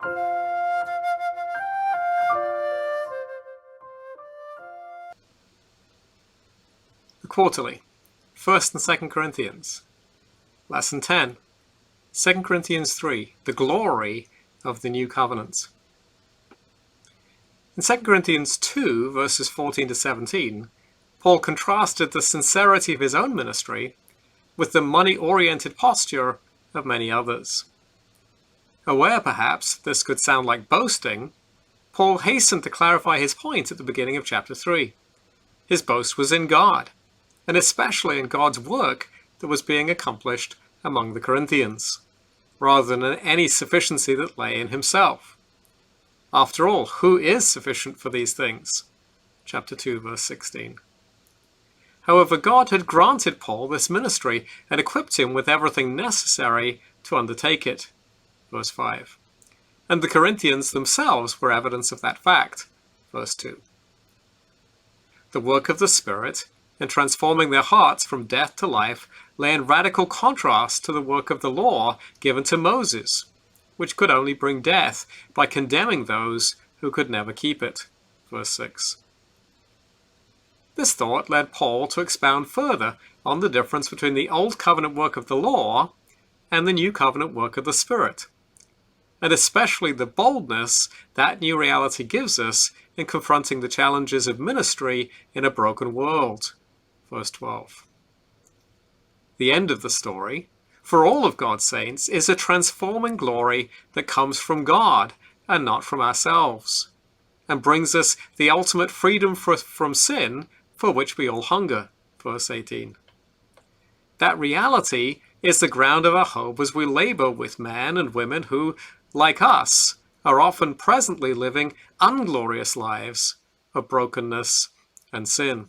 The Quarterly, 1st and 2nd Corinthians. Lesson 10, 2 Corinthians 3, the glory of the new covenant. In 2 Corinthians 2, verses 14 to 17, Paul contrasted the sincerity of his own ministry with the money-oriented posture of many others. Aware, perhaps, this could sound like boasting, Paul hastened to clarify his point at the beginning of chapter 3. His boast was in God, and especially in God's work that was being accomplished among the Corinthians, rather than in any sufficiency that lay in himself. After all, who is sufficient for these things? Chapter 2, verse 16. However, God had granted Paul this ministry and equipped him with everything necessary to undertake it. Verse 5. And the Corinthians themselves were evidence of that fact. Verse 2. The work of the Spirit in transforming their hearts from death to life lay in radical contrast to the work of the law given to Moses, which could only bring death by condemning those who could never keep it. Verse 6. This thought led Paul to expound further on the difference between the Old Covenant work of the law and the New Covenant work of the Spirit, and especially the boldness that new reality gives us in confronting the challenges of ministry in a broken world. Verse 12. The end of the story, for all of God's saints, is a transforming glory that comes from God and not from ourselves, and brings us the ultimate freedom from sin for which we all hunger. Verse 18. That reality is the ground of our hope as we labor with men and women who, like us, are often presently living unglorious lives of brokenness and sin.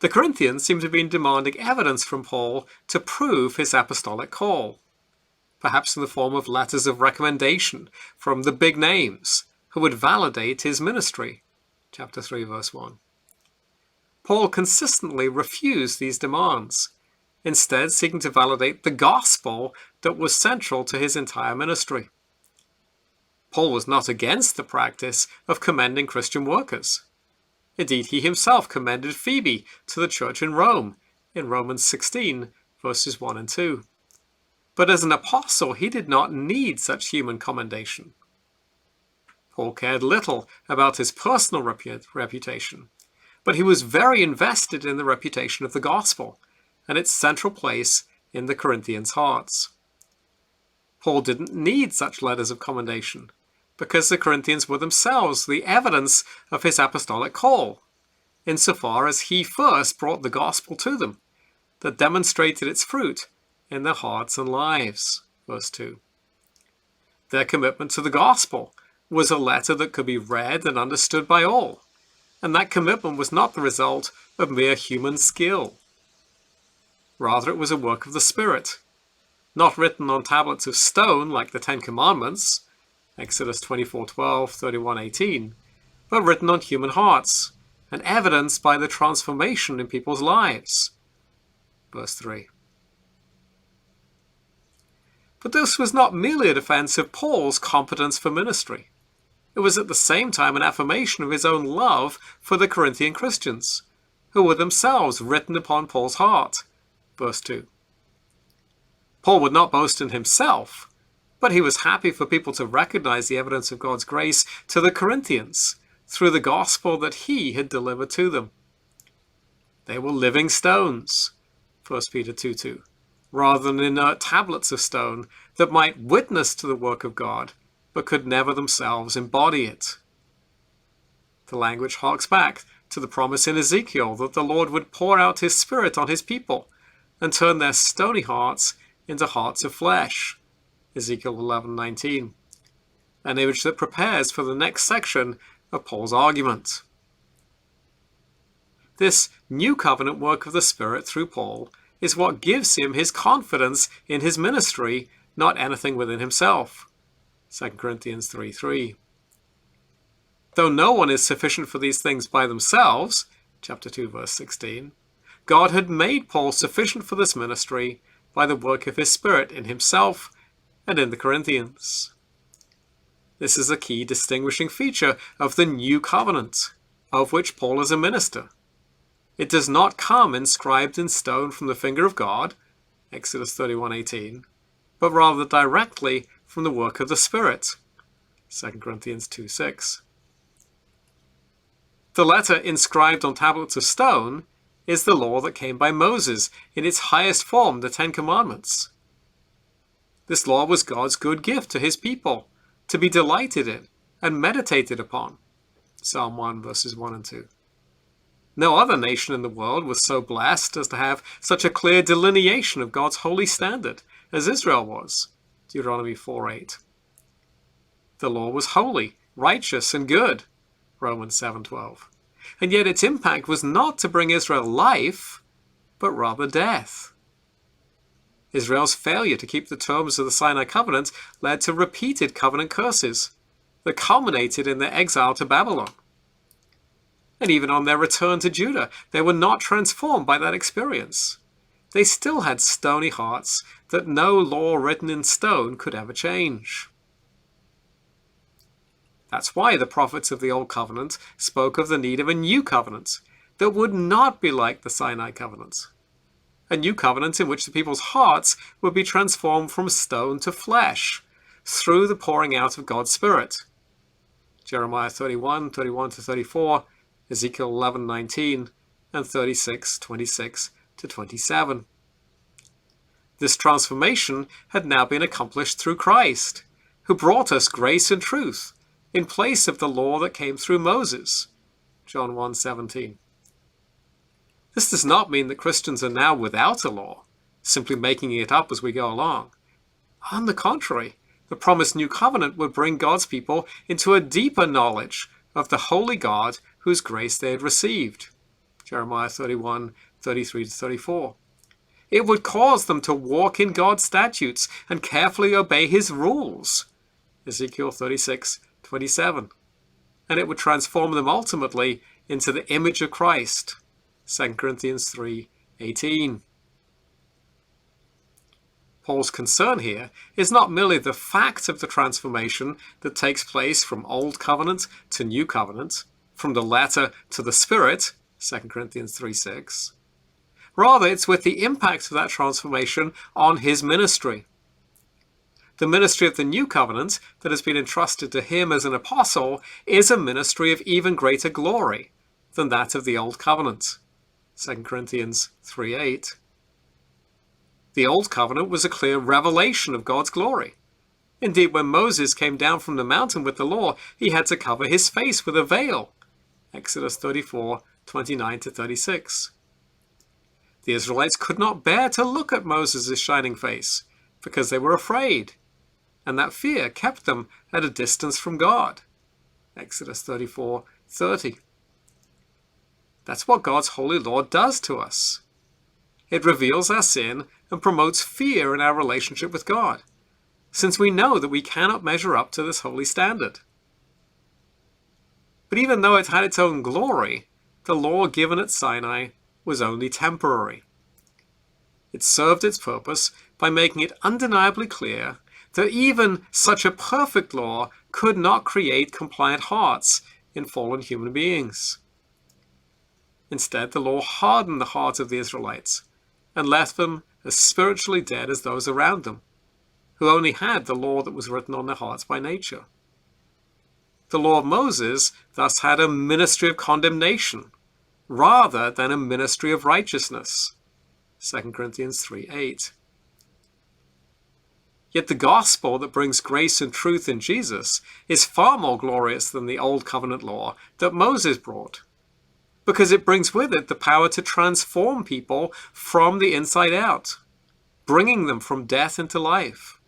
The Corinthians seem to have been demanding evidence from Paul to prove his apostolic call, perhaps in the form of letters of recommendation from the big names who would validate his ministry. Chapter 3, verse 1. Paul consistently refused these demands, instead seeking to validate the gospel that was central to his entire ministry. Paul was not against the practice of commending Christian workers. Indeed, he himself commended Phoebe to the church in Rome, in Romans 16, verses 1 and 2. But as an apostle, he did not need such human commendation. Paul cared little about his personal reputation, but he was very invested in the reputation of the gospel and its central place in the Corinthians' hearts. Paul didn't need such letters of commendation, because the Corinthians were themselves the evidence of his apostolic call, insofar as he first brought the gospel to them, that demonstrated its fruit in their hearts and lives. Verse 2. Their commitment to the gospel was a letter that could be read and understood by all, and that commitment was not the result of mere human skill. Rather, it was a work of the Spirit, not written on tablets of stone like the Ten Commandments, Exodus 24:12, 31:18, but written on human hearts and evidenced by the transformation in people's lives. Verse 3. But this was not merely a defense of Paul's competence for ministry. It was at the same time an affirmation of his own love for the Corinthian Christians, who were themselves written upon Paul's heart. Verse 2. Paul would not boast in himself, but he was happy for people to recognize the evidence of God's grace to the Corinthians through the gospel that he had delivered to them. They were living stones, 1 Peter 2:2, rather than inert tablets of stone that might witness to the work of God, but could never themselves embody it. The language harks back to the promise in Ezekiel that the Lord would pour out his Spirit on his people and turn their stony hearts into hearts of flesh. Ezekiel 11:19, an image that prepares for the next section of Paul's argument. This new covenant work of the Spirit through Paul is what gives him his confidence in his ministry, not anything within himself. 2 Corinthians 3:3. Though no one is sufficient for these things by themselves, chapter 2, verse 16, God had made Paul sufficient for this ministry by the work of his Spirit in himself and in the Corinthians. This is a key distinguishing feature of the New Covenant, of which Paul is a minister. It does not come inscribed in stone from the finger of God, Exodus 31:18, but rather directly from the work of the Spirit, 2 Corinthians 2:6. The letter inscribed on tablets of stone is the law that came by Moses in its highest form, the Ten Commandments. This law was God's good gift to his people, to be delighted in and meditated upon, Psalm 1 verses 1 and 2. No other nation in the world was so blessed as to have such a clear delineation of God's holy standard as Israel was, Deuteronomy 4:8. The law was holy, righteous, and good, Romans 7:12. And yet its impact was not to bring Israel life, but rather death. Israel's failure to keep the terms of the Sinai covenant led to repeated covenant curses that culminated in their exile to Babylon. And even on their return to Judah, they were not transformed by that experience. They still had stony hearts that no law written in stone could ever change. That's why the prophets of the Old Covenant spoke of the need of a new covenant that would not be like the Sinai covenant. A new covenant in which the people's hearts would be transformed from stone to flesh through the pouring out of God's Spirit. Jeremiah 31:31-34, Ezekiel 11:19, and 36:26-27. This transformation had now been accomplished through Christ, who brought us grace and truth in place of the law that came through Moses, John 1:17. This does not mean that Christians are now without a law, simply making it up as we go along. On the contrary, the promised new covenant would bring God's people into a deeper knowledge of the holy God whose grace they had received, Jeremiah 31:33-34. It would cause them to walk in God's statutes and carefully obey his rules, Ezekiel 36:27. And it would transform them ultimately into the image of Christ, 2 Corinthians 3:18. Paul's concern here is not merely the fact of the transformation that takes place from Old Covenant to New Covenant, from the letter to the Spirit, 2 Corinthians 3:6. Rather, it's with the impact of that transformation on his ministry. The ministry of the New Covenant that has been entrusted to him as an apostle is a ministry of even greater glory than that of the Old Covenant, 2 Corinthians 3:8. The Old Covenant was a clear revelation of God's glory. Indeed, when Moses came down from the mountain with the law, he had to cover his face with a veil, Exodus 34:29-36. The Israelites could not bear to look at Moses' shining face because they were afraid, and that fear kept them at a distance from God, Exodus 34:30. That's what God's holy law does to us. It reveals our sin and promotes fear in our relationship with God, since we know that we cannot measure up to this holy standard. But even though it had its own glory, the law given at Sinai was only temporary. It served its purpose by making it undeniably clear that even such a perfect law could not create compliant hearts in fallen human beings. Instead, the law hardened the heart of the Israelites and left them as spiritually dead as those around them, who only had the law that was written on their hearts by nature. The law of Moses thus had a ministry of condemnation rather than a ministry of righteousness, 2 Corinthians 3:8. Yet the gospel that brings grace and truth in Jesus is far more glorious than the Old Covenant law that Moses brought, because it brings with it the power to transform people from the inside out, bringing them from death into life.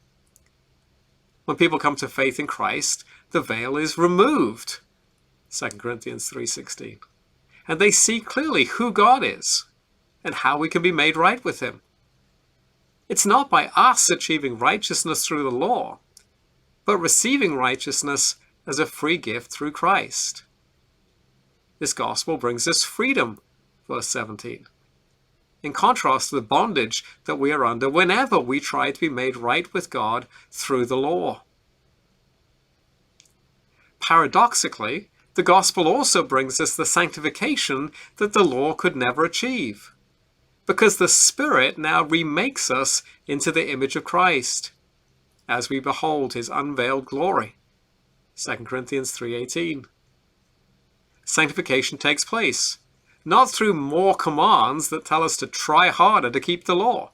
When people come to faith in Christ, the veil is removed, 2 Corinthians 3:16, and they see clearly who God is and how we can be made right with him. It's not by us achieving righteousness through the law, but receiving righteousness as a free gift through Christ. This gospel brings us freedom, verse 17. in contrast to the bondage that we are under whenever we try to be made right with God through the law. Paradoxically, the gospel also brings us the sanctification that the law could never achieve, because the Spirit now remakes us into the image of Christ as we behold his unveiled glory. 2 Corinthians 3:18. Sanctification takes place, not through more commands that tell us to try harder to keep the law,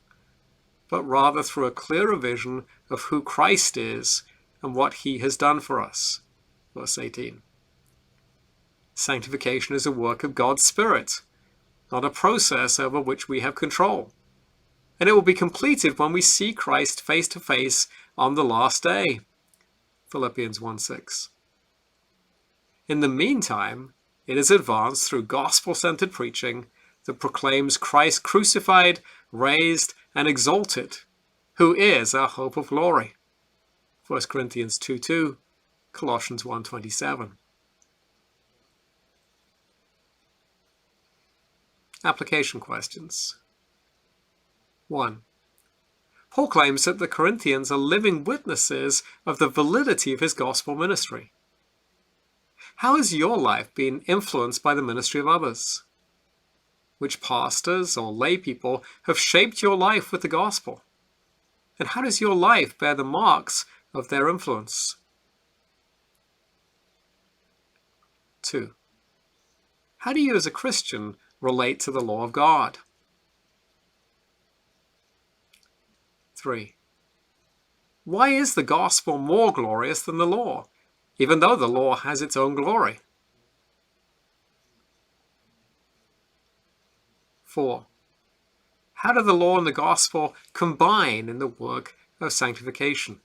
but rather through a clearer vision of who Christ is and what he has done for us. Verse 18. Sanctification is a work of God's Spirit, not a process over which we have control. And it will be completed when we see Christ face to face on the last day. Philippians 1:6. In the meantime, it is advanced through gospel-centered preaching that proclaims Christ crucified, raised, and exalted, who is our hope of glory. 1 Corinthians 2:2, Colossians 1:27. Application questions. 1. Paul claims that the Corinthians are living witnesses of the validity of his gospel ministry. How has your life been influenced by the ministry of others? Which pastors or lay people have shaped your life with the gospel? And how does your life bear the marks of their influence? 2. How do you as a Christian relate to the law of God? 3. Why is the gospel more glorious than the law, even though the law has its own glory? 4. How do the law and the gospel combine in the work of sanctification?